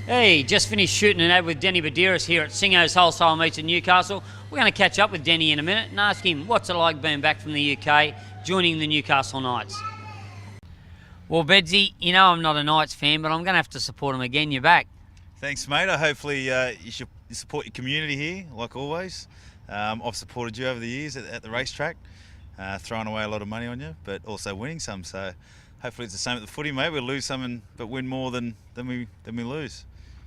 Hey, just finished shooting an ad with Denny Buderus here at Singo's Wholesale Meets in Newcastle. We're going to catch up with Denny in a minute and ask him what's it like being back from the UK, joining the Newcastle Knights. Well, Bedsy, you know I'm not a Knights fan, but I'm going to have to support them again. You're back. Thanks, mate. Hopefully you support your community here, like always. I've supported you over the years at the racetrack, throwing away a lot of money on you, but also winning some. So hopefully it's the same at the footy, mate. We'll lose some but win more than we lose.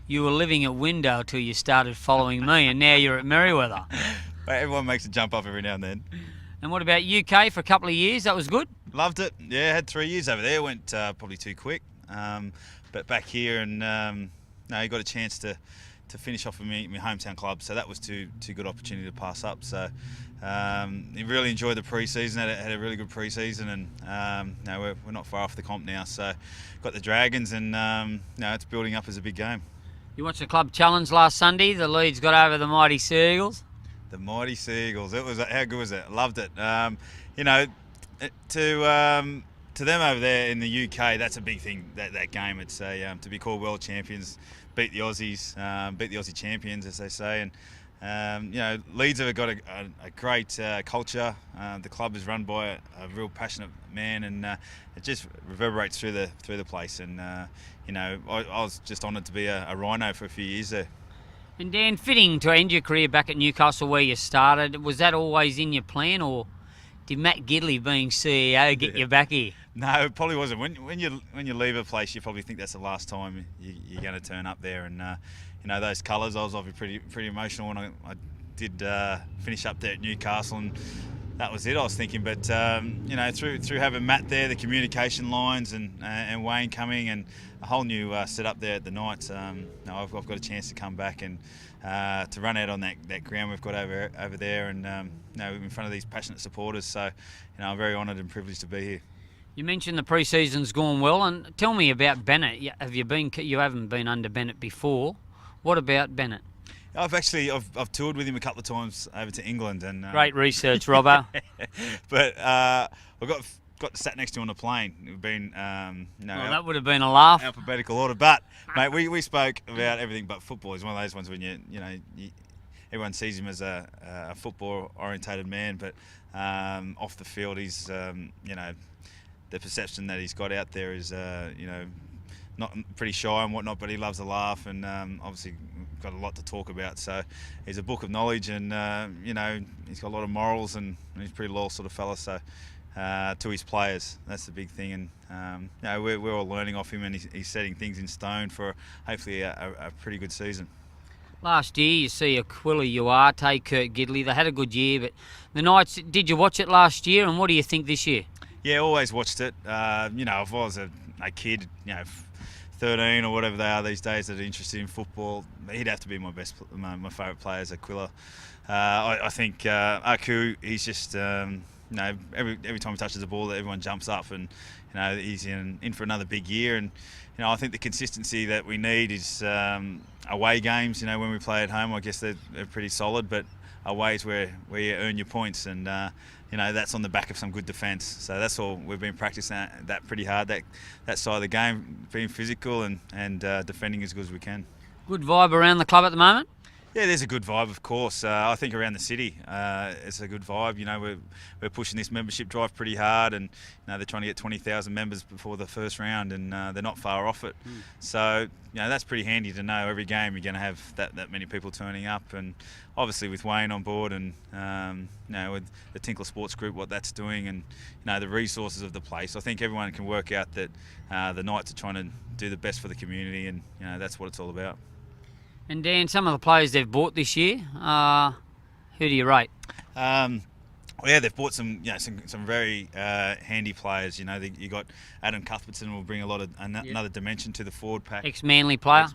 You were living at Window till you started following me, and now you're at Merriweather. Everyone makes a jump up every now and then. And what about UK for a couple of years? That was good? Loved it. Yeah, had 3 years over there. Went probably too quick. But back here and you got a chance to finish off with my hometown club. So that was too good opportunity to pass up. So really enjoyed the pre-season. Had a really good pre-season, and we're not far off the comp now. So got the Dragons, and it's building up as a big game. You watched the club challenge last Sunday. The Leeds got over the mighty Seagulls. The mighty Seagulls. It was how good was it? Loved it. To them over there in the UK, that's a big thing. That game. It's to be called world champions, beat the Aussies, beat the Aussie champions, as they say, and Leeds have got a great culture. The club is run by a real passionate man, and it just reverberates through the place. And I was just honoured to be a rhino for a few years there. And Dan, fitting to end your career back at Newcastle where you started, was that always in your plan, or did Matt Gidley being CEO get you back here? No, it probably wasn't. When you leave a place, you probably think that's the last time you're going to turn up there. And those colours, I was obviously pretty emotional when I did finish up there at Newcastle, and that was it. I was thinking, but through having Matt there, the communication lines, and Wayne coming, and a whole new setup there at the Knights, I've got a chance to come back and to run out on that ground we've got over there, and in front of these passionate supporters. So I'm very honoured and privileged to be here. You mentioned the pre-season's gone well, and tell me about Bennett. You haven't been under Bennett before. What about Bennett? I've toured with him a couple of times over to England, and great research, Robbo. But I got sat next to him on a plane. We've been that would have been a laugh. Alphabetical order, but mate, we spoke about everything but football. He's one of those ones when everyone sees him as a football orientated man, but off the field, he's the perception that he's got out there is not pretty shy and whatnot, but he loves to laugh, and obviously got a lot to talk about. So he's a book of knowledge, and he's got a lot of morals, and he's a pretty loyal sort of fella. So to his players, that's the big thing, and we're all learning off him, and he's setting things in stone for hopefully a pretty good season. Last year, you see Aquila Uarte, Kurt Gidley, they had a good year, but the Knights, did you watch it last year, and what do you think this year? Yeah, always watched it. If I was a kid, 13 or whatever they are these days that are interested in football, he'd have to be my favourite player is Aquila. I think Aku, he's just every time he touches the ball, everyone jumps up, and he's in for another big year. And I think the consistency that we need is away games. When we play at home, I guess they're pretty solid, but away is where you earn your points, and that's on the back of some good defence. So that's all we've been practicing that pretty hard. That side of the game, being physical and defending as good as we can. Good vibe around the club at the moment? Yeah, there's a good vibe, of course. I think around the city, it's a good vibe. We're pushing this membership drive pretty hard, and they're trying to get 20,000 members before the first round, and they're not far off it. So that's pretty handy to know. Every game you're going to have that many people turning up, and obviously with Wayne on board, and with the Tinkler Sports Group, what that's doing, and the resources of the place. I think everyone can work out that the Knights are trying to do the best for the community, and that's what it's all about. And Dan, some of the players they've bought this year, who do you rate? Yeah, they've bought some very handy players. You got Adam Cuthbertson will bring a lot of another dimension to the forward pack. Ex-Manly player.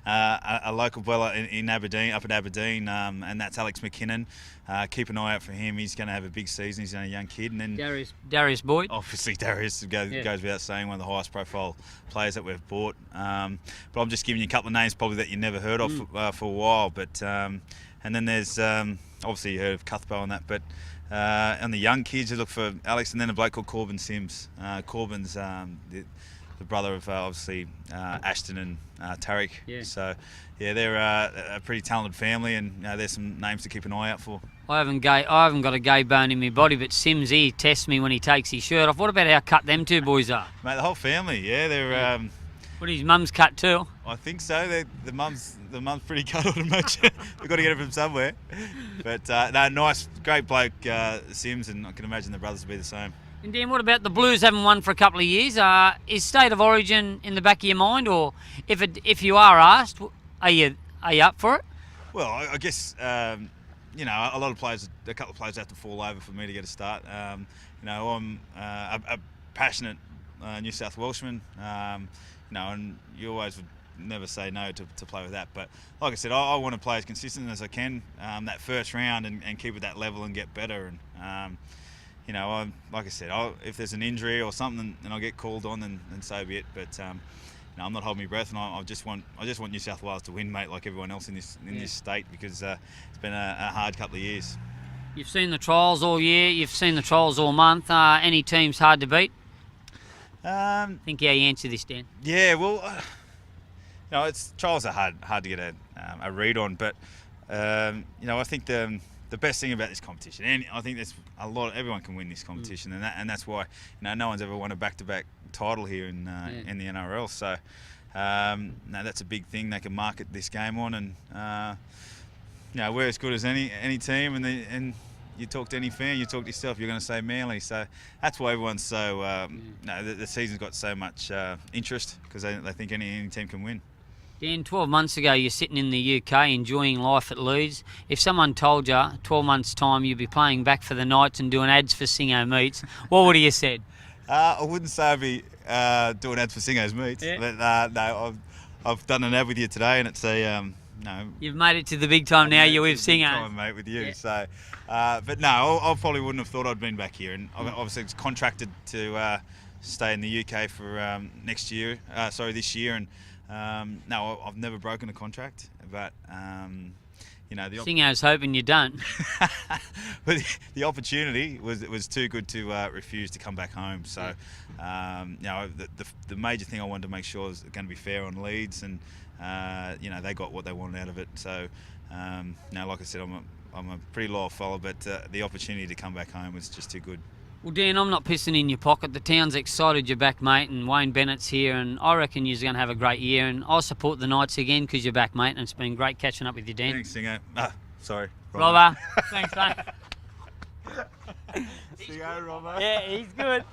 A local fella in Aberdeen, up at Aberdeen, and that's Alex McKinnon. Keep an eye out for him. He's going to have a big season. He's a young kid, and then Darius Boyd. Obviously, Darius goes without saying, one of the highest profile players that we've bought. But I'm just giving you a couple of names probably that you never heard of for a while. But and then there's obviously you heard of Cuthbert on that, but on the young kids you look for Alex, and then a bloke called Corbin Sims. Corbin's the brother of obviously Ashton and Tariq. Yeah. So yeah, they're a pretty talented family, and there's some names to keep an eye out for. I haven't got a gay bone in my body, but Sims, he tests me when he takes his shirt off. What about how cut them two boys are? Mate, the whole family, yeah, they're. What, his mum's cut too? I think so. The mum's pretty cut, I'd imagine. We've got to get it from somewhere. But no, nice, great bloke, Sims, and I can imagine the brothers will be the same. And Dan, what about the Blues? Haven't won for a couple of years. Is State of Origin in the back of your mind, or if you are asked, are you up for it? Well, I guess a couple of players have to fall over for me to get a start. I'm a passionate New South Welshman. And you always would never say no to play with that. But like I said, I want to play as consistent as I can that first round and keep at that level and get better. And like I said, if there's an injury or something, then I'll get called on, and so be it. But I'm not holding my breath, and I just want New South Wales to win, mate, like everyone else in this state, because it's been a hard couple of years. You've seen the trials all year. You've seen the trials all month. Any teams hard to beat? Think how you answer this, Dan. Yeah, well, trials are hard to get a read on, but I think the best thing about this competition, and I think there's everyone can win this competition, and that's why no one's ever won a back-to-back title here in the NRL. So that's a big thing they can market this game on, and we're as good as any team, and you talk to any fan, you talk to yourself, you're going to say Manly. So that's why everyone's so the season's got so much interest, because they think any team can win. Dan, 12 months ago you're sitting in the UK enjoying life at Leeds. If someone told you 12 months' time you'd be playing back for the Knights and doing ads for Singo Meats, what would you have said? I wouldn't say I'd be doing ads for Singo's Meats, but no, I've done an ad with you today, and it's a You've made it to the big time now. You're with Singo. Time, mate, with you. Yeah. So, but no, I probably wouldn't have thought I'd been back here, and obviously it's contracted to stay in the UK for this year, and no, I've never broken a contract, but Singo's hoping you don't. But the opportunity was too good to refuse to come back home. So, the major thing I wanted to make sure was going to be fair on Leeds, and they got what they wanted out of it. So, like I said, I'm a pretty loyal fella, but the opportunity to come back home was just too good. Well, Dan, I'm not pissing in your pocket. The town's excited you're back, mate, and Wayne Bennett's here, and I reckon you're going to have a great year, and I'll support the Knights again because you're back, mate, and it's been great catching up with you, Dan. Thanks, Singo. Sorry. Robbo. Thanks, mate. See you, Robbo. Yeah, he's good.